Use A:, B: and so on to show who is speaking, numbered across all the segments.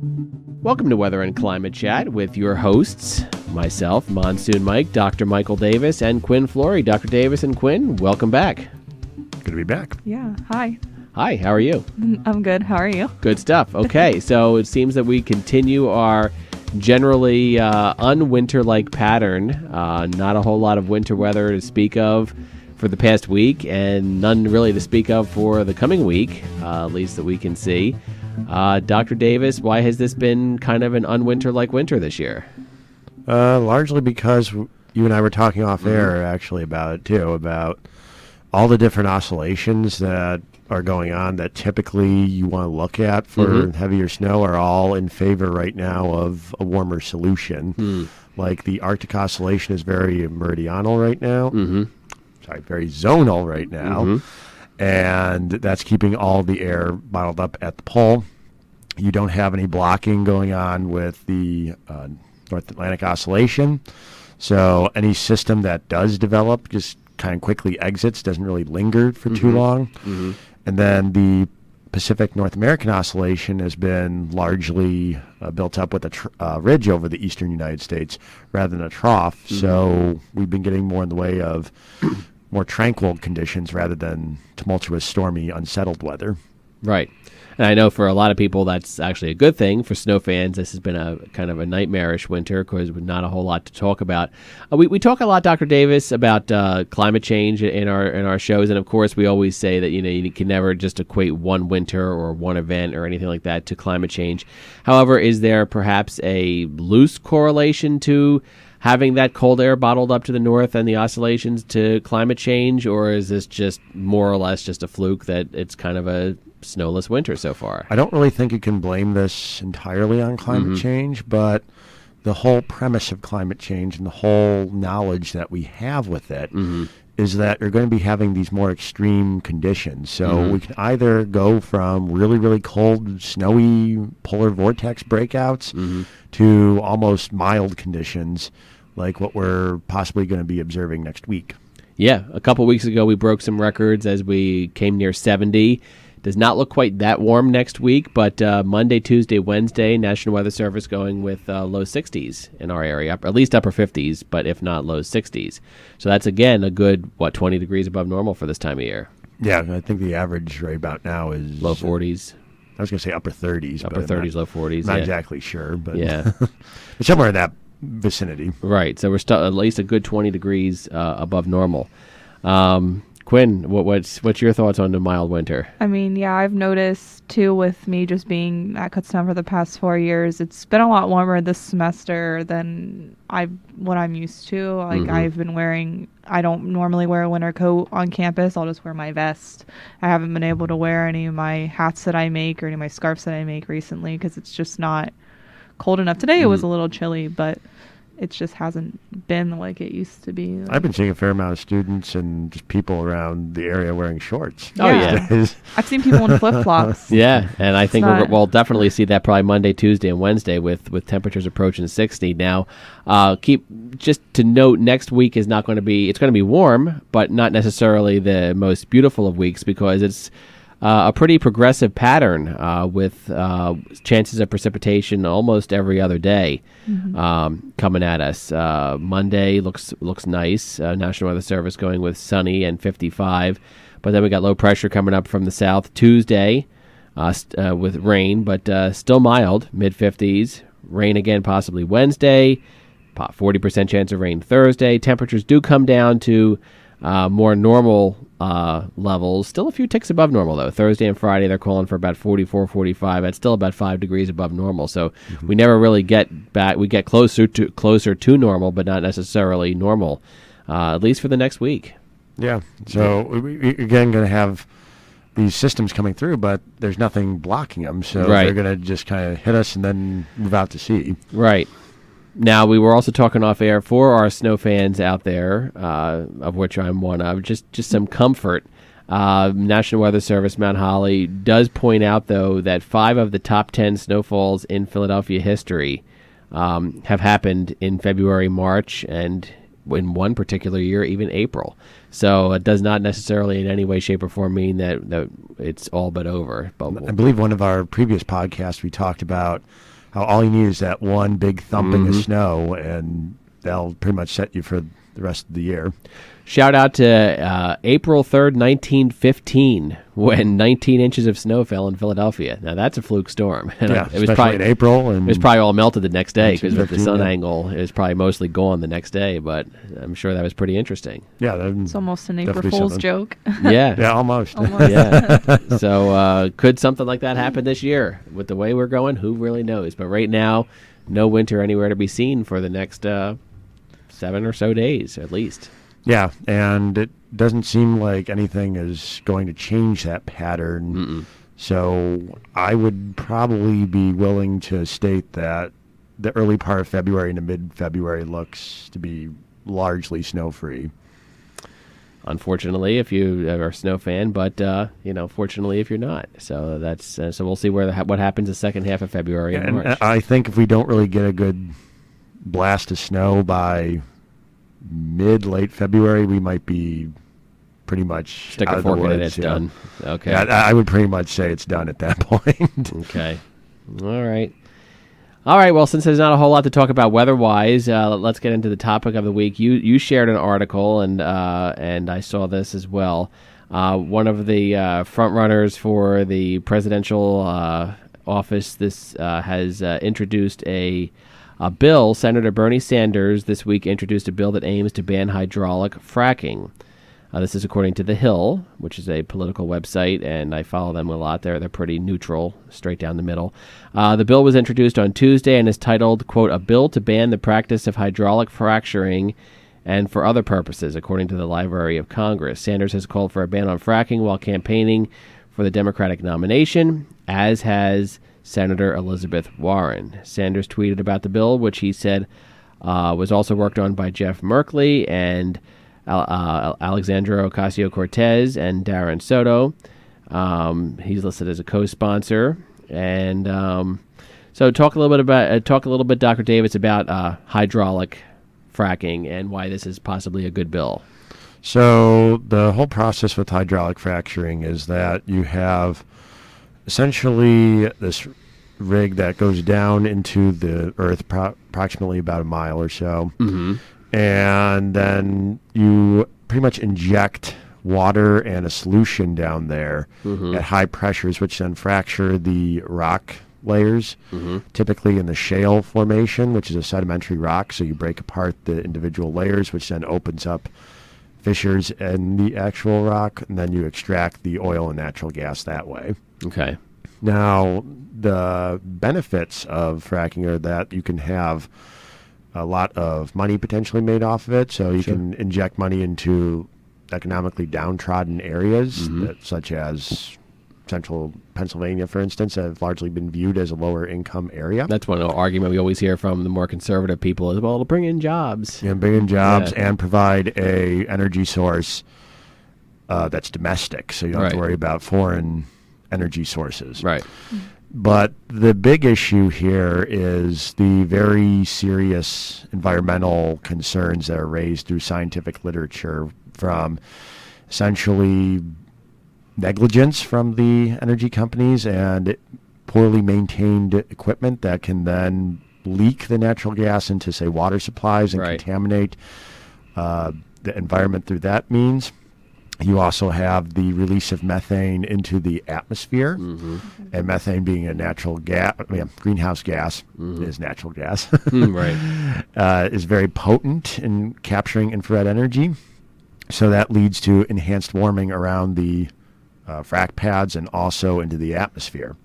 A: Welcome to Weather and Climate Chat with your hosts, myself, Monsoon Mike, Dr. Michael Davis, and Quinn Flory. Dr. Davis and Quinn, welcome back.
B: Good to be back.
C: Yeah, hi.
A: Hi, how are you?
C: I'm good. How are you?
A: Good stuff. Okay, so it seems that we continue our generally unwinter-like pattern. Not a whole lot of winter weather to speak of for the past week, and none really to speak of for the coming week, at least that we can see. Dr. Davis, why has this been kind of an unwinter-like winter this year?
B: Largely because you and I were talking off air, actually, about it, too, about all the different oscillations that are going on that typically you want to look at for heavier snow are all in favor right now of a warmer solution. Like the Arctic oscillation is very meridional right now. Very zonal right now. And that's keeping all the air bottled up at the pole. You don't have any blocking going on with the North Atlantic oscillation. So any system that does develop just kind of quickly exits, doesn't really linger for too long. And then the Pacific North American oscillation has been largely built up with a ridge over the eastern United States rather than a trough. So we've been getting more in the way of more tranquil conditions rather than tumultuous, stormy, unsettled weather.
A: Right. And I know for a lot of people that's actually a good thing. For snow fans, this has been a kind of a nightmarish winter because not a whole lot to talk about. We talk a lot, Dr. Davis, about climate change in our shows, and of course we always say that you can never just equate one winter or one event or anything like that to climate change. However, is there perhaps a loose correlation to having that cold air bottled up to the north and the oscillations to climate change, or is this just more or less just a fluke that it's kind of a snowless winter so far?
B: I don't really think you can blame this entirely on climate change, but the whole premise of climate change and the whole knowledge that we have with it is that you're going to be having these more extreme conditions. So we can either go from really, really cold, snowy polar vortex breakouts to almost mild conditions like what we're possibly going to be observing next week.
A: Yeah, a couple weeks ago we broke some records as we came near 70. Does not look quite that warm next week, but Monday, Tuesday, Wednesday, National Weather Service going with low 60s in our area, at least upper 50s, but if not low 60s. So that's, again, a good, 20 degrees above normal for this time of year.
B: Yeah, I think the average right about now is
A: low 40s.
B: I was going to say upper 30s.
A: Upper 30s, low 40s.
B: Not exactly sure, but
A: yeah.
B: somewhere in that vicinity.
A: Right, so we're still at least a good 20 degrees above normal. Quinn, what's your thoughts on the mild winter?
C: I mean, yeah, I've noticed too with me just being at Kutztown for the past 4 years, it's been a lot warmer this semester than what I'm used to. Like I don't normally wear a winter coat on campus. I'll just wear my vest. I haven't been able to wear any of my hats that I make or any of my scarves that I make recently because it's just not cold enough. Today it was a little chilly, but it just hasn't been like it used to be.
B: I've been seeing a fair amount of students and just people around the area wearing shorts.
A: Oh, yeah.
C: I've seen people in flip-flops.
A: Yeah, and I think we'll definitely see that probably Monday, Tuesday, and Wednesday with temperatures approaching 60. Now, just to note, next week is not going to be, it's going to be warm, but not necessarily the most beautiful of weeks because it's a pretty progressive pattern with chances of precipitation almost every other day coming at us. Monday looks nice. National Weather Service going with sunny and 55. But then we got low pressure coming up from the south. Tuesday with rain, but still mild, mid-50s. Rain again possibly Wednesday. 40% chance of rain Thursday. Temperatures do come down to more normal levels. Still a few ticks above normal, though. Thursday and Friday, they're calling for about 44, 45. That's still about 5 degrees above normal. So we never really get back. We get closer to normal, but not necessarily normal, at least for the next week.
B: Yeah. So we again going to have these systems coming through, but there's nothing blocking them. So they're going to just kind of hit us and then move out to sea.
A: Right. Now, we were also talking off air for our snow fans out there, of which I'm one of, just some comfort. National Weather Service Mount Holly does point out, though, that 5 of the top 10 snowfalls in Philadelphia history have happened in February, March, and in one particular year, even April. So it does not necessarily in any way, shape, or form mean that it's all but over. But
B: I believe one of our previous podcasts we talked about how all you need is that one big thumping of snow, and that'll pretty much set you for the rest of the year.
A: Shout out to April 3rd, 1915, when 19 inches of snow fell in Philadelphia. Now, that's a fluke storm.
B: Yeah,
A: it was
B: especially
A: probably
B: in April. And
A: it was probably all melted the next day because with the
B: 1915,
A: sun
B: yeah.
A: angle, it was probably mostly gone the next day, but I'm sure that was pretty interesting.
B: Yeah,
C: It's almost an April
B: definitely
C: Fool's
B: something.
C: joke.
A: Yeah.
B: Yeah, almost.
A: Yeah. So could something like that happen this year? With the way we're going, who really knows? But right now, no winter anywhere to be seen for the next 7 or so days, at least.
B: Yeah, and it doesn't seem like anything is going to change that pattern. So I would probably be willing to state that the early part of February and the mid-February looks to be largely snow-free.
A: Unfortunately, if you are a snow fan, but fortunately, if you're not. So that's so we'll see what happens the second half of February and March.
B: I think if we don't really get a good blast of snow by late February, we might be pretty much
A: Stick
B: out
A: a
B: of the
A: fork in it,
B: woods,
A: it's done. Okay.
B: Yeah, I would pretty much say it's done at that point.
A: Okay. All right. Well, since there's not a whole lot to talk about weather-wise, let's get into the topic of the week. You shared an article, and I saw this as well. One of the front runners for the presidential office has introduced a bill. Senator Bernie Sanders this week introduced a bill that aims to ban hydraulic fracking. This is according to The Hill, which is a political website, and I follow them a lot. They're pretty neutral, straight down the middle. The bill was introduced on Tuesday and is titled, quote, "A Bill to Ban the Practice of Hydraulic Fracturing and for Other Purposes," according to the Library of Congress. Sanders has called for a ban on fracking while campaigning for the Democratic nomination, as has Senator Elizabeth Warren. Sanders tweeted about the bill, which he said was also worked on by Jeff Merkley and Alexandra Ocasio-Cortez and Darren Soto. He's listed as a co-sponsor, and so talk a little bit, Dr. Davis, about hydraulic fracking and why this is possibly a good bill.
B: So the whole process with hydraulic fracturing is that you have essentially this rig that goes down into the earth approximately about a mile or so. And then you pretty much inject water and a solution down there at high pressures, which then fracture the rock layers, typically in the shale formation, which is a sedimentary rock. So you break apart the individual layers, which then opens up fissures in the actual rock, and then you extract the oil and natural gas that way.
A: Okay.
B: Now, the benefits of fracking are that you can have a lot of money potentially made off of it. So you can inject money into economically downtrodden areas, such as central Pennsylvania, for instance, have largely been viewed as a lower income area.
A: That's one argument we always hear from the more conservative people is, well, it'll bring in jobs.
B: And bring in jobs and provide a energy source that's domestic. So you don't have to worry about foreign energy sources.
A: Right.
B: But the big issue here is the very serious environmental concerns that are raised through scientific literature, from essentially negligence from the energy companies and poorly maintained equipment that can then leak the natural gas into, say, water supplies and contaminate the environment through that means. You also have the release of methane into the atmosphere, and methane being a natural gas, greenhouse gas is natural gas, is very potent in capturing infrared energy. So that leads to enhanced warming around the frac pads and also into the atmosphere.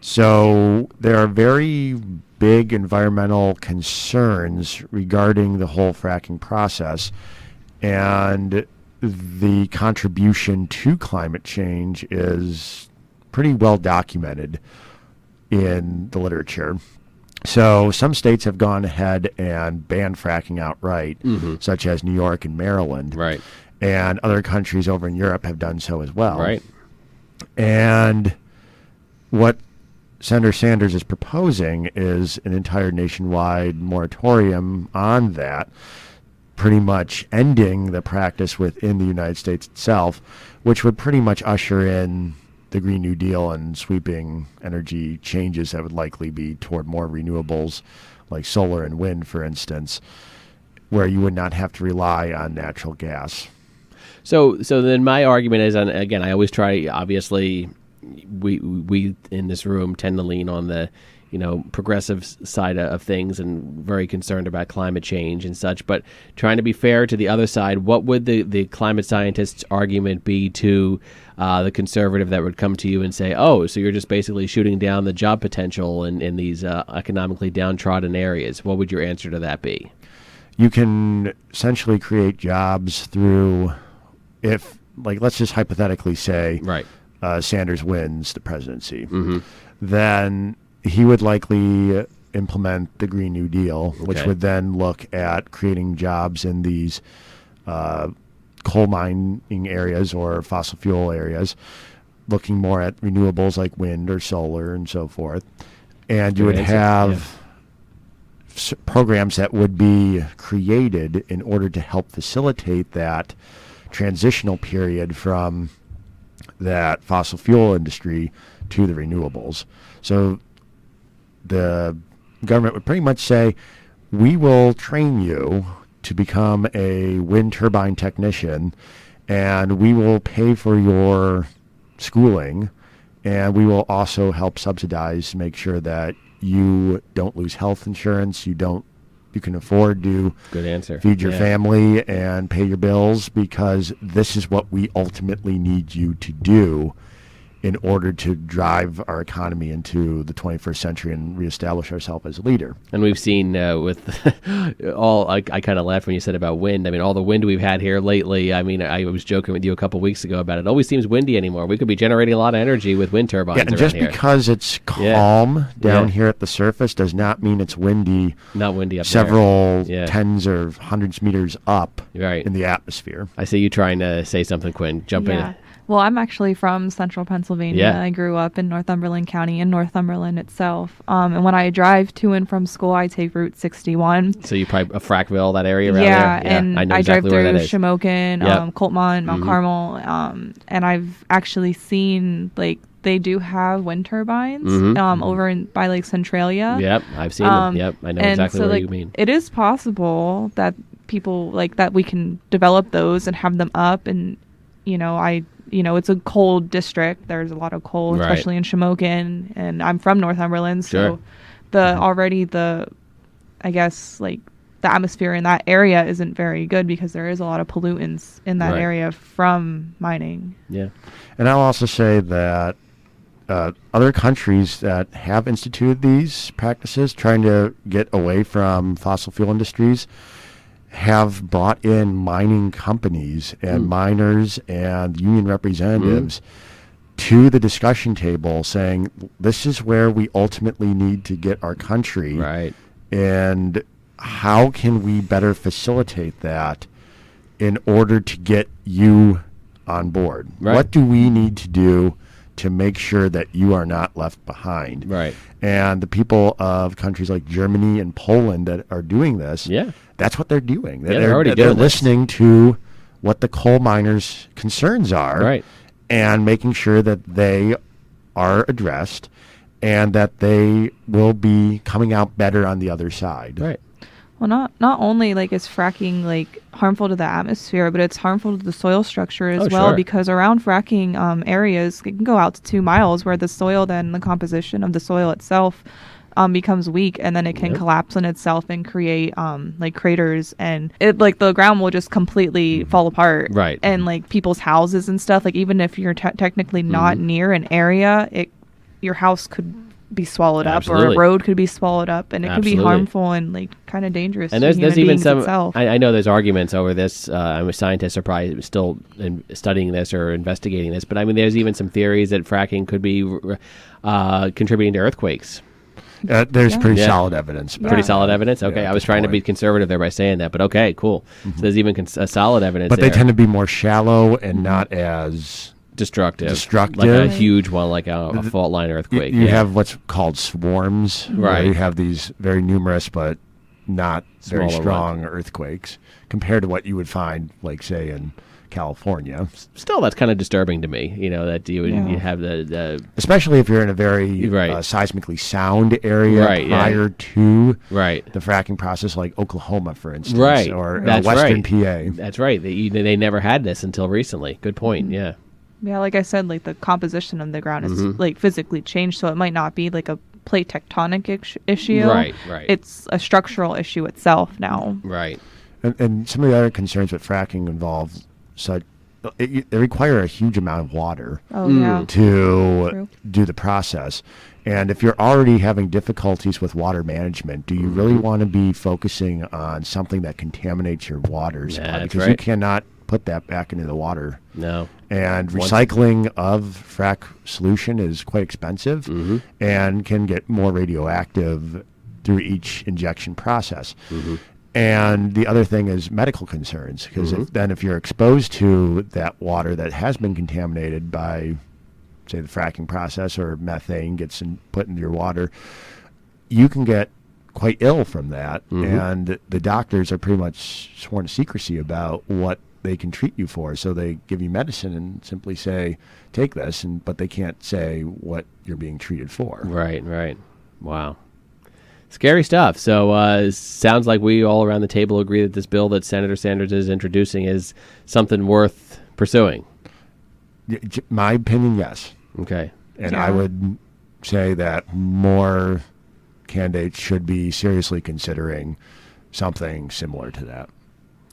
B: So there are very big environmental concerns regarding the whole fracking process, and the contribution to climate change is pretty well documented in the literature. So some states have gone ahead and banned fracking outright, such as New York and Maryland.
A: Right.
B: And other countries over in Europe have done so as well.
A: Right.
B: And what Senator Sanders is proposing is an entire nationwide moratorium on that, pretty much ending the practice within the United States itself, which would pretty much usher in the Green New Deal and sweeping energy changes that would likely be toward more renewables like solar and wind, for instance, where you would not have to rely on natural gas.
A: So then my argument is, and again, I always try, obviously, we in this room tend to lean on the, progressive side of things and very concerned about climate change and such, but trying to be fair to the other side, what would the climate scientist's argument be to the conservative that would come to you and say, oh, so you're just basically shooting down the job potential in these economically downtrodden areas? What would your answer to that be?
B: You can essentially create jobs through, let's just hypothetically say
A: right.
B: Sanders wins the presidency,
A: mm-hmm.
B: then he would likely implement the Green New Deal, which would then look at creating jobs in these coal mining areas or fossil fuel areas, looking more at renewables like wind or solar and so forth. And you would have programs that would be created in order to help facilitate that transitional period from that fossil fuel industry to the renewables. So the government would pretty much say, we will train you to become a wind turbine technician, and we will pay for your schooling, and we will also help subsidize, make sure that you don't lose health insurance, you can afford to
A: Good answer.
B: feed your family and pay your bills, because this is what we ultimately need you to do in order to drive our economy into the 21st century and reestablish ourselves as a leader.
A: And we've seen with I kind of laughed when you said about wind. I mean, all the wind we've had here lately. I mean, I was joking with you a couple weeks ago about it always seems windy anymore. We could be generating a lot of energy with wind turbines
B: and
A: around
B: just
A: here.
B: because it's calm down here at the surface does not mean it's windy.
A: Not windy up
B: several
A: there.
B: tens or hundreds meters up
A: right.
B: in the atmosphere.
A: I see you trying to say something, Quinn. Jump in.
C: Well, I'm actually from central Pennsylvania.
A: Yeah.
C: I grew up in Northumberland County, in Northumberland itself. And when I drive to and from school, I take Route 61.
A: So you probably Frackville, that area around there? Yeah,
C: and
A: I know
C: I
A: exactly
C: drive
A: where
C: through
A: that is.
C: Shamokin, Coltmont, Mount Carmel. And I've actually seen, they do have wind turbines over by Centralia.
A: Yep, I've seen them. Yep, I know exactly what you mean.
C: It is possible that people, that we can develop those and have them up. And, it's a coal district. There's a lot of coal, especially in Shamokin, and I'm from Northumberland, so the atmosphere in that area isn't very good because there is a lot of pollutants in that area from mining.
A: Yeah.
B: And I'll also say that other countries that have instituted these practices, trying to get away from fossil fuel industries, have brought in mining companies and miners and union representatives to the discussion table, saying this is where we ultimately need to get our country, and how can we better facilitate that in order to get you on board? What do we need to do to make sure that you are not left behind? And the people of countries like Germany and Poland that are doing this, that's what they're doing.
A: They're already
B: they're
A: doing
B: listening to what the coal miners' concerns are, and making sure that they are addressed and that they will be coming out better on the other side.
C: Well, not only is fracking harmful to the atmosphere, but it's harmful to the soil structure as well, because around fracking areas, it can go out to 2 miles, where the soil, then the composition of the soil itself becomes weak, and then it can collapse on itself and create craters, and it the ground will just completely fall apart. And people's houses and stuff, even if you're technically not near an area, your house could be swallowed up, or a road could be swallowed up, and it could be harmful and kind of dangerous.
A: And there's even some. I know there's arguments over this. Scientists are probably still studying this or investigating this, but I mean, there's even some theories that fracking could be contributing to earthquakes.
B: There's pretty solid evidence.
A: Pretty solid evidence? Okay, I was trying to be conservative there by saying that, but okay, cool. So there's even solid evidence
B: But they tend to be more shallow and not as destructive.
A: Like a huge one, like a fault line earthquake.
B: You have what's called swarms, where you have these very numerous but not very strong earthquakes, compared to what you would find, say, in California.
A: Still, that's kind of disturbing to me. That you have the
B: especially if you're in a very
A: Right.
B: Seismically sound area
A: Right, yeah.
B: prior to
A: right.
B: the fracking process, like Oklahoma, for instance,
A: Right.
B: or
A: That's
B: Western
A: right.
B: PA.
A: That's right. They never had this until recently. Good point. Yeah.
C: Yeah, like I said, like the composition of the ground is
A: Mm-hmm.
C: like physically changed, so it might not be like a plate tectonic issue.
A: Right.
C: It's a structural issue itself now.
A: Right.
B: And some of the other concerns with fracking involve such they require a huge amount of water
C: Oh yeah.
B: to
C: True.
B: do the process. And if you're already having difficulties with water management, do you really want to be focusing on something that contaminates your water supply?
A: That's
B: Because you
A: right.
B: cannot put that back into the water.
A: No.
B: And recycling of frac solution is quite expensive
A: Mm-hmm.
B: and can get more radioactive through each injection process. And the other thing is medical concerns, because if you're exposed to that water that has been contaminated by, say, the fracking process, or methane gets put into your water, you can get quite ill from that. And the doctors are pretty much sworn to secrecy about what they can treat you for. So they give you medicine and simply say, take this, but they can't say what you're being treated for.
A: Right. Wow. Scary stuff. So sounds like we all around the table agree that this bill that Senator Sanders is introducing is something worth pursuing.
B: My opinion, yes.
A: Okay.
B: And
C: Yeah.
B: I would say that more candidates should be seriously considering something similar to that.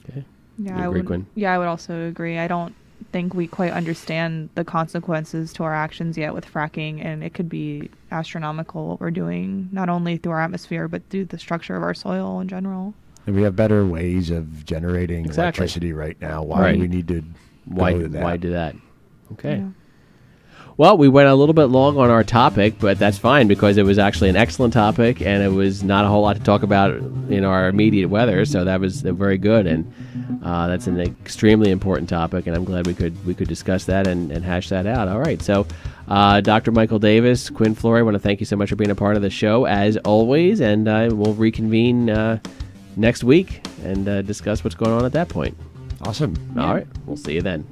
A: Okay.
C: Yeah,
A: You
C: I
A: agree,
C: would.
A: Quinn?
C: Yeah, I would also agree. I don't think we quite understand the consequences to our actions yet with fracking, and it could be astronomical what we're doing, not only through our atmosphere but through the structure of our soil in general.
B: And we have better ways of generating
A: Exactly.
B: electricity right now. Why
A: Right.
B: do we need to
A: Why
B: go to that?
A: do that? Okay.
C: Yeah.
A: Well, we went a little bit long on our topic, but that's fine because it was actually an excellent topic, and it was not a whole lot to talk about in our immediate weather. So that was very good, and that's an extremely important topic. And I'm glad we could discuss that and hash that out. All right. So, Dr. Michael Davis, Quinn Flory, I want to thank you so much for being a part of the show as always, and we'll reconvene next week and discuss what's going on at that point.
B: Awesome.
A: All right. We'll see you then.